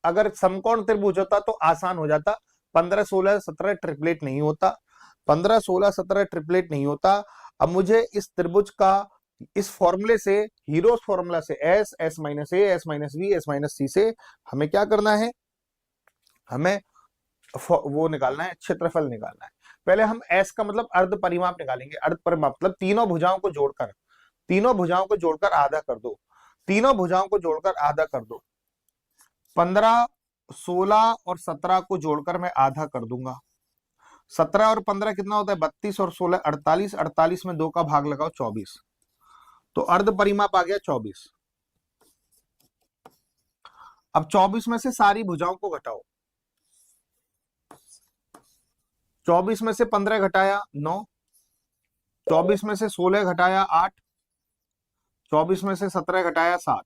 अगर समकोण त्रिभुज होता तो आसान हो जाता, 15 16 17 ट्रिपलेट नहीं होता, 15 16 17 ट्रिपलेट नहीं होता। अब मुझे इस त्रिभुज का इस फॉर्मूले से, हीरोज फॉर्मूला से, S S minus A S minus B S minus C से हमें क्या करना है, हमें वो निकालना है, क्षेत्रफल निकालना है। पहले हम एस का मतलब अर्ध परिमाप निकालेंगे। अर्ध परिमाप मतलब तीनों भुजाओं को जोड़कर, तीनों भुजाओं को जोड़कर आधा कर दो, तीनों भुजाओं को जोड़कर आधा कर दो। 15 16 और 17 को जोड़कर मैं आधा कर दूंगा। 17 और 15 कितना होता है 32 और 16 48, 48 में 2 का भाग लगाओ 24, तो अर्ध परिमाप आ गया 24। अब 24 में से सारी भुजाओं को घटाओ, 24 में से 15 घटाया 9, 24 में से 16 घटाया 8, 24 में से 17 घटाया 7।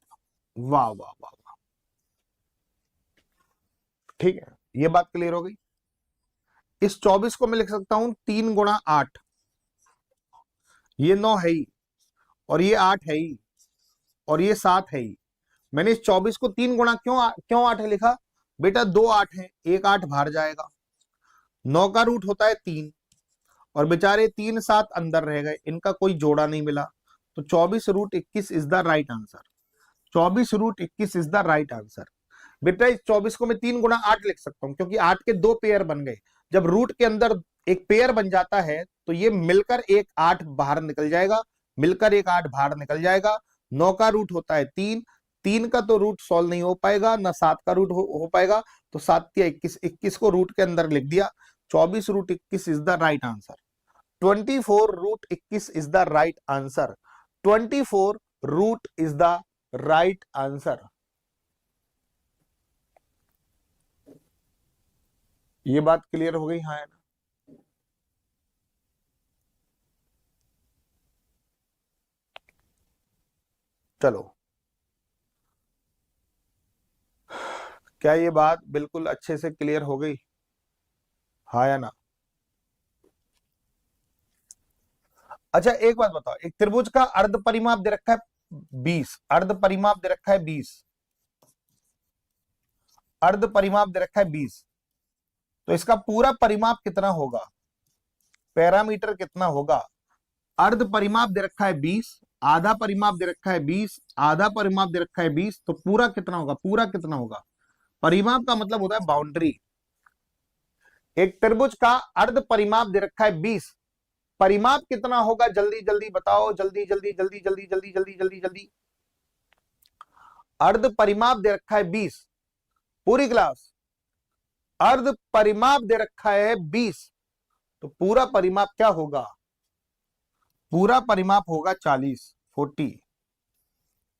वाह वाह वाह वाह, ठीक है, ये बात क्लियर हो गई। इस 24 को मैं लिख सकता हूं 3 गुणा 8, ये 9 है ही, और ये 8 है ही, और ये 7 है ही। मैंने इस 24 को 3 गुणा क्यों 8 है लिखा, बेटा 2 8 है, एक 8 बाहर जाएगा, 9 का रूट होता है 3, और बेचारे 3 7 अंदर रह गए, इनका कोई जोड़ा नहीं मिला, तो 24 root 21 is the right answer. 24 root 21 is the right answer. बेटा इस 24 को मैं 3 गुणा 8 लिख सकता हूं, क्योंकि 8 के 2 पेयर बन गए। जब रूट के अंदर एक पेयर बन जाता है तो ये मिलकर एक 8 बाहर निकल जाएगा, मिलकर एक 8 बाहर निकल जाएगा। 9 का रूट होता है 3, 3 का तो रूट सॉल्व नहीं हो पाएगा, ना 7 का रूट हो पाएगा, तो 7 या 21, 21 को रूट के अंदर लिख दिया। 24 root 21 is the right answer. 24 root 21 is the right answer. 24 root is the right answer. ये बात क्लियर हो गई, हाँ है ना। चलो, क्या ये बात बिल्कुल अच्छे से क्लियर हो गई, हाँ या ना। अच्छा एक बात बताओ, एक त्रिभुज का अर्ध परिमाप दे रखा है 20, अर्ध परिमाप दे रखा है 20, अर्ध परिमाप दे रखा है 20, तो इसका पूरा परिमाप कितना होगा, पैरामीटर कितना होगा। अर्ध परिमाप दे रखा है 20, आधा परिमाप दे रखा है 20, आधा परिमाप दे रखा है 20, तो पूरा कितना होगा, पूरा कितना होगा। परिमाप का मतलब होता है बाउंड्री। एक त्रिभुज का अर्ध परिमाप दे रखा है 20, परिमाप कितना होगा, जल्दी जल्दी बताओ, जल्दी जल्दी जल्दी जल्दी जल्दी जल्दी जल्दी जल्दी। अर्ध परिमाप दे रखा है 20, पूरी क्लास, अर्ध परिमाप दे रखा है 20, तो पूरा परिमाप क्या होगा, पूरा परिमाप होगा 40, 40,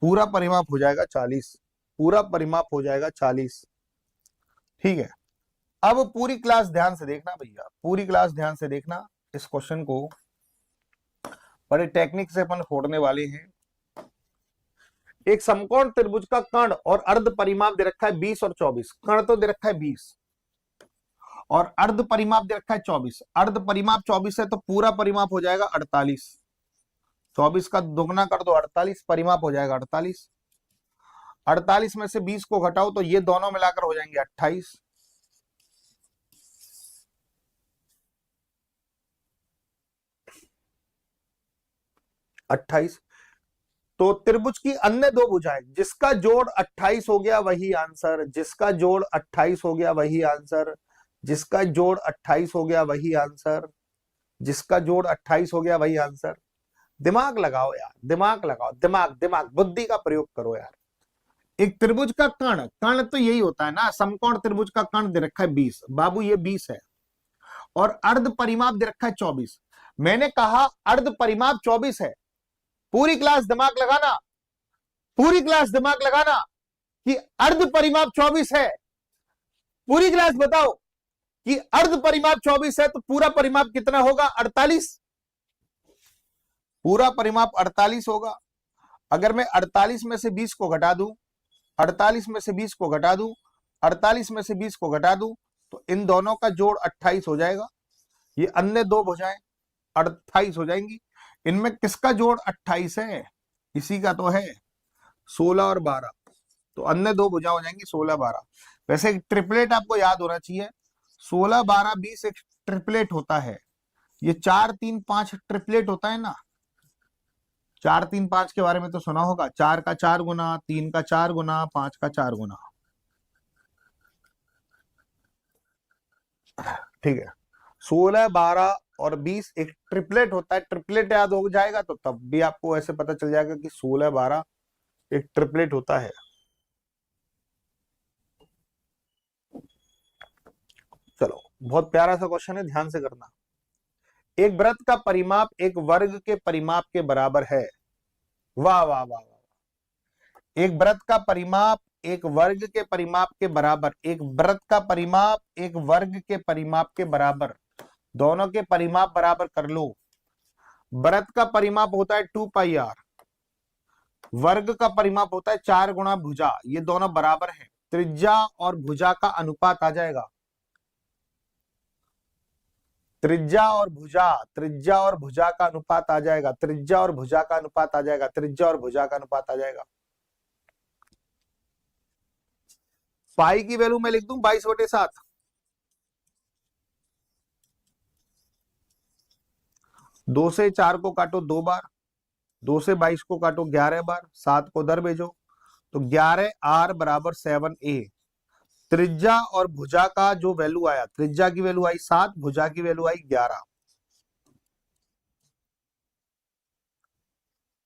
पूरा परिमाप हो जाएगा 40, पूरा परिमाप हो जाएगा 40। ठीक है, अब पूरी क्लास ध्यान से देखना भैया, पूरी क्लास ध्यान से देखना, इस क्वेश्चन को बड़े टेक्निक से अपन फोड़ने वाले हैं। एक समकोण त्रिभुज का कर्ण और अर्ध परिमाप दे रखा है 20 और 24, कर्ण तो दे रखा है 20 और अर्ध परिमाप दे रखा है 24, अर्ध परिमाप 24 है तो पूरा परिमाप हो जाएगा 48, 24 का दोगुना कर दो 48, परिमाप हो जाएगा 48। 48 में से 20 को घटाओ तो ये दोनों मिलाकर हो जाएंगे 28। तो त्रिभुज की अन्य दो भुजाएं जिसका जोड़ 28 हो गया वही आंसर, जिसका जोड़ 28 हो गया वही आंसर, जिसका जोड़ 28 हो गया वही आंसर, जिसका जोड़ 28 हो गया वही आंसर। दिमाग लगाओ यार, दिमाग लगाओ, दिमाग दिमाग बुद्धि का प्रयोग करो यार। एक त्रिभुज का कर्ण, कर्ण तो यही होता है ना, समकोण त्रिभुज का कर्ण दे रखा है 20, बाबू ये 20 है, और अर्ध परिमाप दे रखा है 24। मैंने कहा अर्ध परिमाप 24 है, पूरी क्लास दिमाग लगाना, पूरी क्लास दिमाग लगाना कि अर्ध परिमाप 24 है। पूरी क्लास बताओ कि अर्ध परिमाप 24 है तो पूरा परिमाप कितना होगा, 48। पूरा परिमाप 48 होगा। अगर मैं 48 में से 20 को घटा दूं, 48 में से 20 को घटा दूं, 48 में से 20 को घटा दूं, तो इन दोनों का जोड़ 28 हो जाएगा। ये अन्य दो भुजाएं 28 हो जाएंगी। इनमें किसका जोड़ 28 है, इसी का तो है, 16 और 12, तो अन्य दो भुजा हो जाएंगी 16 12। वैसे एक ट्रिपलेट आपको याद होना चाहिए, 16 12 20 एक ट्रिपलेट होता है। ये 4 3 5 ट्रिपलेट होता है ना, 4 3 5 के बारे में तो सुना होगा, 4 का 4 गुना, 3 का 4 गुना, 5 का 4 गुना। ठीक है, 16 12 और 20 एक ट्रिपलेट होता है। ट्रिपलेट याद हो जाएगा तो तब भी आपको ऐसे पता चल जाएगा कि 16 12 एक ट्रिपलेट होता है। चलो, बहुत प्यारा सा क्वेश्चन है, ध्यान से करना। एक वृत्त का परिमाप एक वर्ग के परिमाप के बराबर है। वाह वाह वाह वाह। एक वृत्त का परिमाप एक वर्ग के परिमाप के बराबर, एक वृत्त का परिमाप एक वर्ग के परिमाप के बराबर, दोनों के परिमाप बराबर कर लो। वृत्त का परिमाप होता है 2 पाई आर, वर्ग का परिमाप होता है 4 गुणा भुजा, ये दोनों बराबर हैं। त्रिज्या और भुजा का अनुपात आ जाएगा, त्रिज्या और भुजा, त्रिज्या और भुजा का अनुपात आ जाएगा, त्रिज्या और भुजा का अनुपात आ जाएगा, त्रिज्या और भुजा का अनुपात आ जाएगा। पाई की वैल्यू मैं लिख दूं 22/7, 2 से 4 को काटो 2 बार, 2 से 22 को काटो 11 बार, 7 को दर भेजो, तो 11 आर बराबर 7a। त्रिज्या और भुजा का जो वैल्यू आया, त्रिज्या की वैल्यू आई 7, भुजा की वैल्यू आई 11।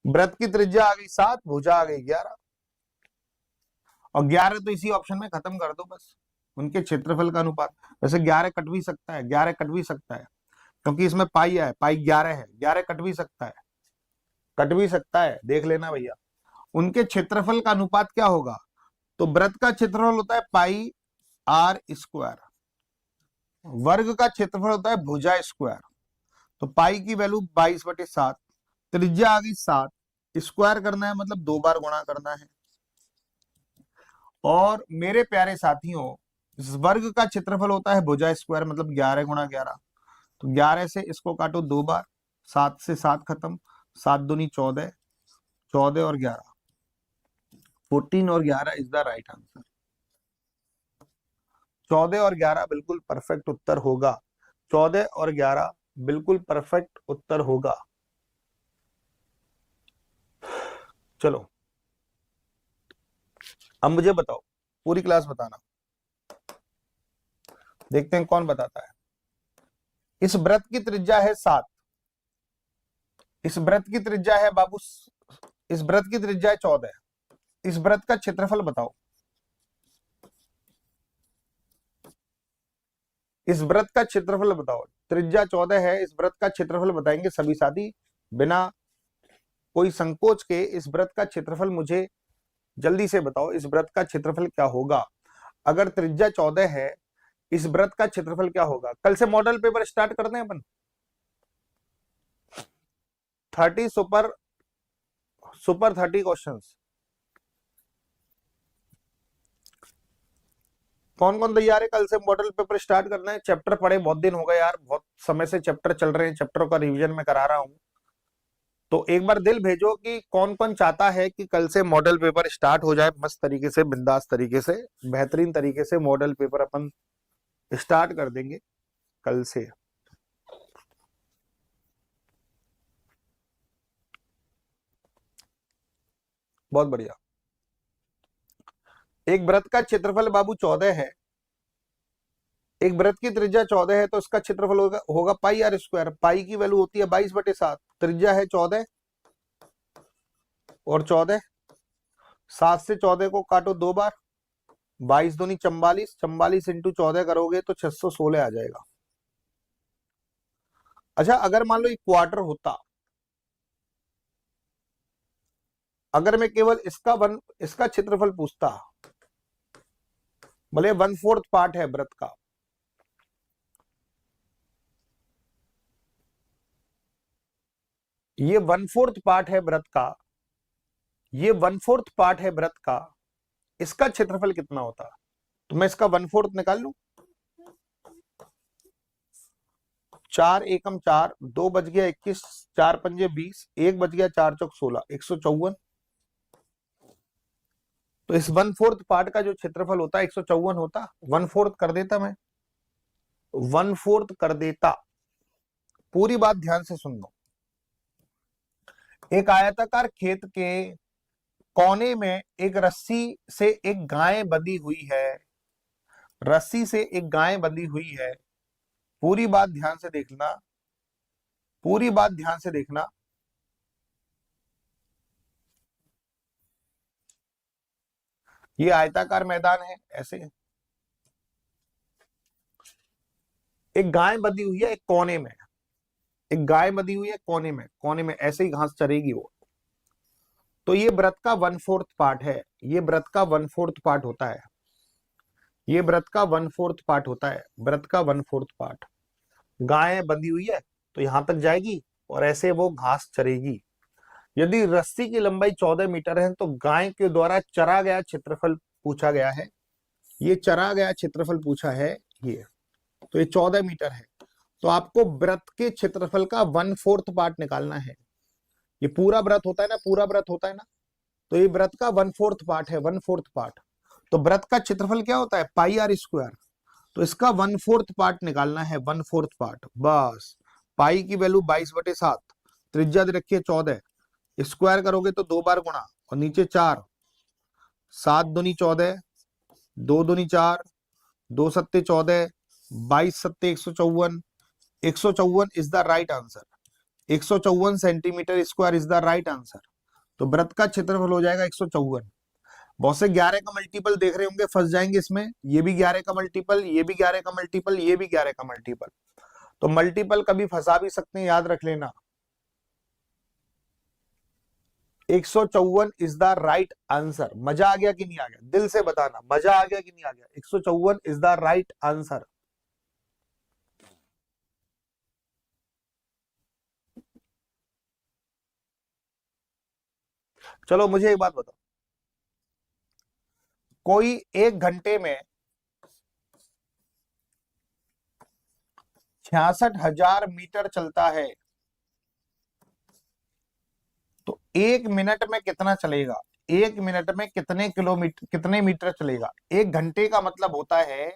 वृत्त की त्रिज्या आ गई 7, भुजा आ गई 11, और 11 तो इसी ऑप्शन में खत्म कर दो बस, उनके क्षेत्रफल का अनुपात। वैसे 11 कट भी सकता है, 11 कट भी सकता है, क्योंकि इसमें पाई है, पाई 11 है, 11 कट भी सकता है, कट भी सकता है, देख लेना भैया। उनके क्षेत्रफल का अनुपात क्या होगा, तो वृत्त का क्षेत्रफल होता है पाई आर स्क्वायर, वर्ग का क्षेत्रफल होता है भुजा स्क्वायर। तो पाई की वैल्यू 22/7, त्रिज्या आ गई 7, स्क्वायर करना है मतलब 2 बार गुणा करना है। और मेरे प्यारे साथियों, इस वर्ग का क्षेत्रफल होता है भुजा स्क्वायर, मतलब 11 गुणा 11, तो 11 से इसको काटो 2 बार, 7 से 7 खत्म, 7 दूनी 14, 14 और 11, 14 और 11 इज द राइट आंसर। 14 और 11 बिल्कुल परफेक्ट उत्तर होगा, 14 और 11 बिल्कुल परफेक्ट उत्तर होगा। चलो, अब मुझे बताओ, पूरी क्लास बताना, देखते हैं कौन बताता है। इस वृत्त की त्रिज्या है 7, इस वृत्त की त्रिज्या है बाबू, इस वृत्त की त्रिज्या है 14, इस वृत्त का क्षेत्रफल बताओ। इस वृत्त का क्षेत्रफल बताओ, त्रिज्या 14 है, इस वृत्त का क्षेत्रफल बताएंगे सभी साथी, बिना कोई संकोच के। इस वृत्त का क्षेत्रफल मुझे जल्दी से बताओ, इस वृत्त का क्षेत्रफल क्या होगा। अगर त्रिज्या 14 है, इस वृत्त का क्षेत्रफल क्या होगा। कल से मॉडल पेपर स्टार्ट करते हैं अपन, 30 सुपर 30 क्वेश्चंस। कौन कौन तैयार है, कल से मॉडल पेपर स्टार्ट करना है। चैप्टर पढ़े बहुत दिन हो गए यार, बहुत समय से चैप्टर चल रहे हैं, चैप्टरों का रिवीजन मैं करा रहा हूं। तो एक बार दिल भेजो कि कौन कौन चाहता है कि कल से मॉडल पेपर स्टार्ट हो जाए, मस्त तरीके से, बिंदास तरीके से, बेहतरीन तरीके से मॉडल पेपर अपन स्टार्ट कर देंगे कल से। बहुत बढ़िया। एक वृत्त का क्षेत्रफल बाबू 14 है, एक वृत्त की त्रिज्या 14 है, तो इसका क्षेत्रफल होगा पाई आर स्क्वायर। पाई की वैल्यू होती है 22/7, त्रिज्या है 14 और 14, 7 से 14 को काटो 2 बार, 22 दूनी 44, 44 इंटू 14 करोगे तो 616 आ जाएगा। अच्छा, अगर मान लो एक क्वार्टर होता, अगर मैं केवल इसका क्षेत्रफल पूछता, भले 1/4 पार्ट है वृत्त का, ये 1/4 पार्ट है वृत्त का, ये 1/4 पार्ट है वृत्त का, इसका क्षेत्रफल कितना होता, तो मैं इसका 1/4 निकाल लूं। 4 एकम 4, 2 बच गया 21, 4 पंजे 20, 1 बच गया 4 चौक 16, 154। तो इस 1/4 पार्ट का जो क्षेत्रफल होता है 154 होता, 1/4 कर देता मैं, 1/4 कर देता। पूरी बात ध्यान से सुन लो। एक आयताकार खेत के कोने में एक रस्सी से एक गाय बंधी हुई है, रस्सी से एक गाय बंधी हुई है। पूरी बात ध्यान से देखना, पूरी बात ध्यान से देखना। ये आयताकार मैदान है, ऐसे एक गाय बंधी हुई है एक कोने में, एक गाय बंधी हुई है कोने में, कोने में ऐसे ही घास चरेगी वो। तो ये व्रत का 1/4 पार्ट है, ये व्रत का 1/4 पार्ट होता है, ये व्रत का 1/4 पार्ट होता है, व्रत का 1/4 पार्ट। गाय बंधी हुई है तो यहां तक जाएगी और ऐसे वो घास चरेगी। यदि रस्सी की लंबाई 14 मीटर है तो गाय के द्वारा चरा गया क्षेत्रफल पूछा गया है, ये चरा गया क्षेत्रफल पूछा है ये, तो ये 14 मीटर है। तो आपको व्रत के क्षेत्रफल का 1/4 पार्ट निकालना है। ये पूरा व्रत होता है ना, पूरा व्रत होता है ना, तो ये व्रत का 1/4 पार्ट है, 1/4 पार्ट। तो व्रत का क्षेत्रफल क्या होता है, पाई आर स्क्वायर। तो इसका 1/4 पार्ट निकालना है, 1/4 पार्ट। बस पाई की वैल्यू 22/7, त्रिज्या दे रखी है 14, स्क्वायर करोगे तो 2 बार गुणा और नीचे 4, 7 दूनी 14, 2 दूनी 4, 2 सत्ते 14, 22 सत्ते 154, 154 is the right answer. 154 centimetre square is the right answer. तो व्रत का क्षेत्रफल हो जाएगा 154। बहुत से 11 का मल्टीपल देख रहे होंगे, फंस जाएंगे इसमें। ये भी 11 का मल्टीपल, ये भी 11 का मल्टीपल, ये भी 11 का मल्टीपल। तो मल्टीपल कभी फंसा भी सकते हैं, याद रख लेना। 154 इज द राइट आंसर। मजा आ गया कि नहीं आ गया, दिल से बताना, मजा आ गया कि नहीं आ गया। 154 इज द राइट आंसर। चलो मुझे एक बात बताओ, कोई 1 घंटे में 66,000 मीटर चलता है, तो 1 मिनट में कितना चलेगा, 1 मिनट में कितने किलोमीटर, कितने मीटर चलेगा। 1 घंटे का मतलब होता है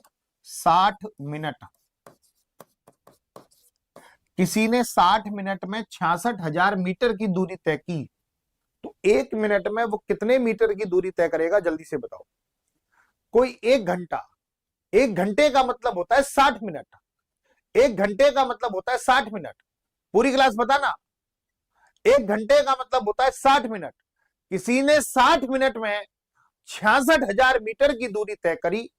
60 मिनट। किसी ने 60 मिनट में 66,000 मीटर की दूरी तय की, तो 1 मिनट में वो कितने मीटर की दूरी तय करेगा, जल्दी से बताओ। कोई 1 घंटा, 1 घंटे का मतलब होता है 60 मिनट, 1 घंटे का मतलब होता है 60 मिनट। पूरी क्लास बताना, 1 घंटे का मतलब होता है 60 मिनट। किसी ने 60 मिनट में 66,000 मीटर की दूरी तय करी,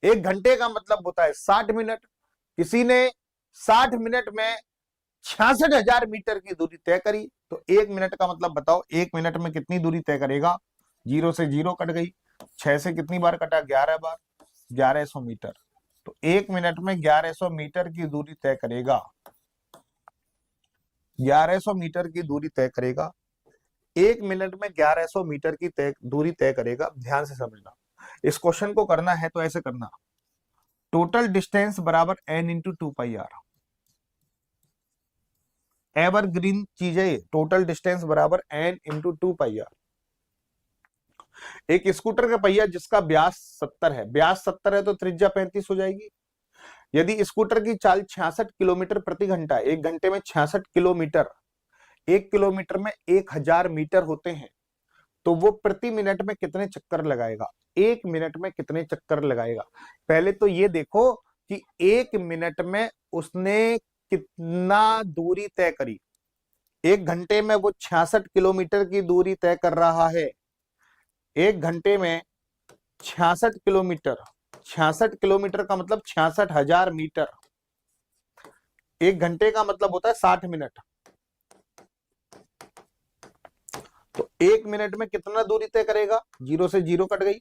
1 घंटे का मतलब होता है 60 मिनट। किसी ने 60 मिनट में 66,000 मीटर की दूरी तय करी, तो 1 मिनट का मतलब बताओ, 1 मिनट में कितनी दूरी तय करेगा। 0 से 0 कट गई, 6 से कितनी बार कटा, 11 बार, 1100 मीटर। तो 1 मिनट में 1100 मीटर की दूरी तय करेगा, 1100 मीटर की दूरी तय करेगा। 1 मिनट में 1100 मीटर की दूरी तय करेगा। ध्यान से समझना, इस क्वेश्चन को करना है तो ऐसे करना, टोटल डिस्टेंस बराबर n इंटू 2πr। एवरग्रीन चीज है, टोटल डिस्टेंस बराबर n इंटू 2πr। एक स्कूटर का पहिया जिसका व्यास 70 है, व्यास 70 है तो त्रिज्या 35 हो जाएगी। यदि स्कूटर की चाल 66 किलोमीटर प्रति घंटा, 1 घंटे में 66 किलोमीटर, 1 किलोमीटर में 1000 मीटर होते हैं, तो वो प्रति मिनट में कितने चक्कर लगाएगा, 1 मिनट में कितने चक्कर लगाएगा। पहले तो ये देखो कि 1 मिनट में उसने कितना दूरी तय करी। 1 घंटे में वो 66 किलोमीटर की दूरी तय कर रहा है, 1 घंटे में 66 किलोमीटर, 66 किलोमीटर का मतलब 66,000 मीटर। 1 घंटे का मतलब होता है 60 मिनट। तो 1 मिनट में कितना दूरी तय करेगा, 0 से 0 कट गई,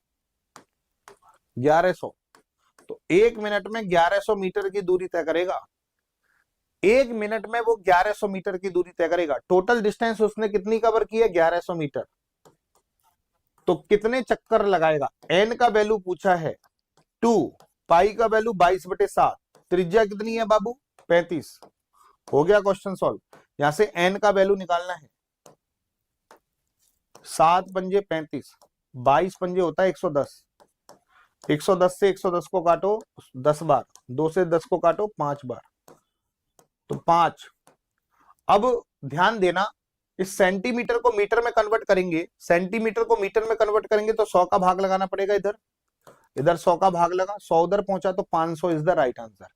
1100। तो 1 मिनट में 1100 मीटर की दूरी तय करेगा। 1 मिनट में वो 1100 मीटर की दूरी तय करेगा। टोटल डिस्टेंस उसने कितनी कवर की है, 1100 मीटर। तो कितने चक्कर लगाएगा, n का वैल्यू पूछा है 2, पाई का वैल्यू 22/7, त्रिज्या कितनी है बाबू, 35। हो गया क्वेश्चन सॉल्व। यहां से n का वैल्यू निकालना है, 7 पंजे 35, 22 पंजे होता है 110। 110 से 110 को काटो 10 बार, 2 से 10 को काटो 5 बार, तो 5। अब ध्यान देना, इस सेंटीमीटर को मीटर में कन्वर्ट करेंगे, सेंटीमीटर को मीटर में कन्वर्ट करेंगे तो 100 का भाग लगाना पड़ेगा। इधर इधर 100 का भाग लगा, 100 उधर पहुंचा तो 500 इज द राइट आंसर।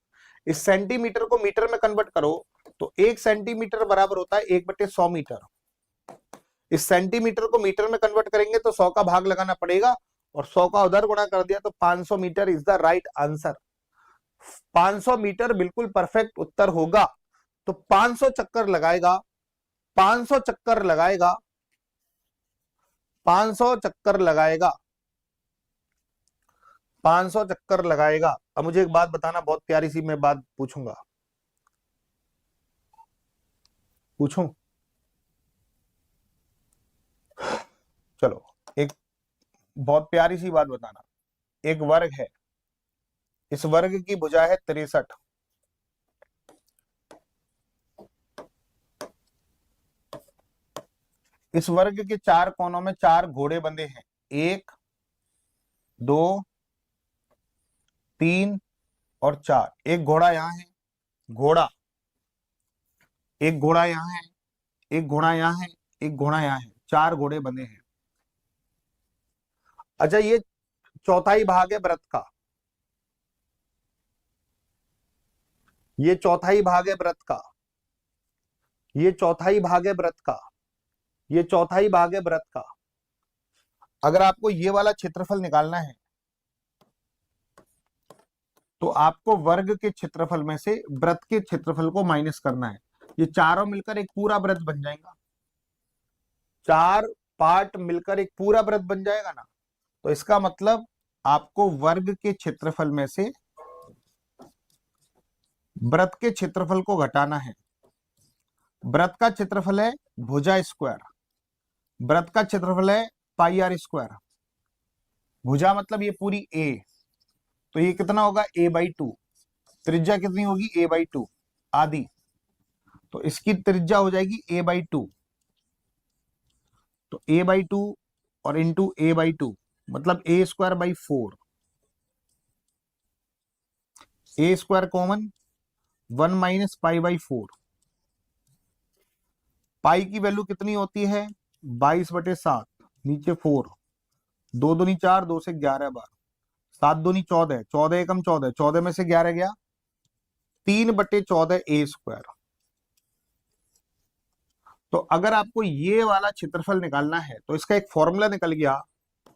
इस सेंटीमीटर को मीटर में कन्वर्ट करो तो 1 सेंटीमीटर बराबर होता है 1/100 मीटर। इस सेंटीमीटर को मीटर में कन्वर्ट करेंगे तो 100 का भाग लगाना पड़ेगा, और 100 का उधर गुणा कर दिया तो 500 metre is the right answer. 500 metre बिल्कुल परफेक्ट उत्तर होगा। तो 500 चक्कर लगाएगा, 500 चक्कर लगाएगा, 500 चक्कर लगाएगा, 500 चक्कर लगाएगा। अब मुझे एक बात बताना, बहुत प्यारी सी मैं बात पूछूंगा, पूछूं? चलो, एक बहुत प्यारी सी बात बताना। एक वर्ग है, इस वर्ग की भुजा है 63। इस वर्ग के 4 कोनों में 4 घोड़े बंधे हैं, 1 2 3 और 4। एक घोड़ा यहां है, घोड़ा, एक घोड़ा यहां है, एक घोड़ा यहां है, एक घोड़ा यहां है, 4 घोड़े बंधे हैं। अच्छा, ये चौथाई भाग है व्रत का, ये चौथाई भाग है व्रत का, ये चौथाई भाग है व्रत का, ये चौथाई भाग है व्रत का। अगर आपको ये वाला क्षेत्रफल निकालना है तो आपको वर्ग के क्षेत्रफल में से व्रत के क्षेत्रफल को माइनस करना है। ये चारों मिलकर एक पूरा व्रत बन जाएगा, 4 पार्ट मिलकर एक पूरा व्रत बन जाएगा ना। तो इसका मतलब आपको वर्ग के क्षेत्रफल में से व्रत के क्षेत्रफल को घटाना है। व्रत का क्षेत्रफल है भुजा स्क्वायर, व्रत का क्षेत्रफल है पाई आर स्क्वायर। भुजा मतलब ये पूरी ए, तो ये कितना होगा a/2। त्रिज्या कितनी होगी a/2 आदि, तो इसकी त्रिज्या हो जाएगी a/2। तो a/2 और इंटू a/2 मतलब a²/4। a square common, 1 - पाई/4। पाई की वैल्यू कितनी होती है 22/7, नीचे 4, 2 दूनी 4, 2 से 11 बार, 7 दूनी 14, 14 एकम 14, 14 में से 11 गया, 3/14 a²। तो अगर आपको ये वाला क्षेत्रफल निकालना है तो इसका एक फॉर्मूला निकल गया,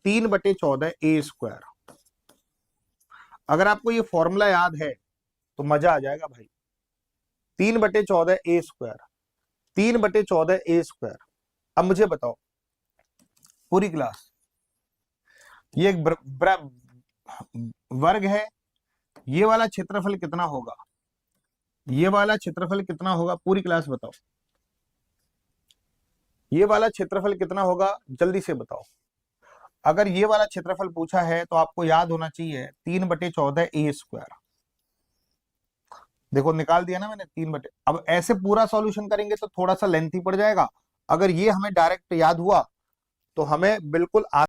3/14 a²। अगर आपको ये फॉर्मूला याद है तो मजा आ जाएगा भाई। 3/14 a², 3/14 a²। अब मुझे बताओ पूरी क्लास, ये एक वर्ग है, ये वाला क्षेत्रफल कितना होगा, ये वाला क्षेत्रफल कितना होगा, पूरी क्लास बताओ, ये वाला क्षेत्रफल कितना होगा, जल्दी से बताओ। अगर ये वाला क्षेत्रफल पूछा है तो आपको याद होना चाहिए 3/14 a²। देखो निकाल दिया ना मैंने 3/। अब ऐसे पूरा सॉल्यूशन करेंगे तो थोड़ा सा लेंथी पड़ जाएगा। अगर ये हमें डायरेक्ट याद हुआ तो हमें बिल्कुल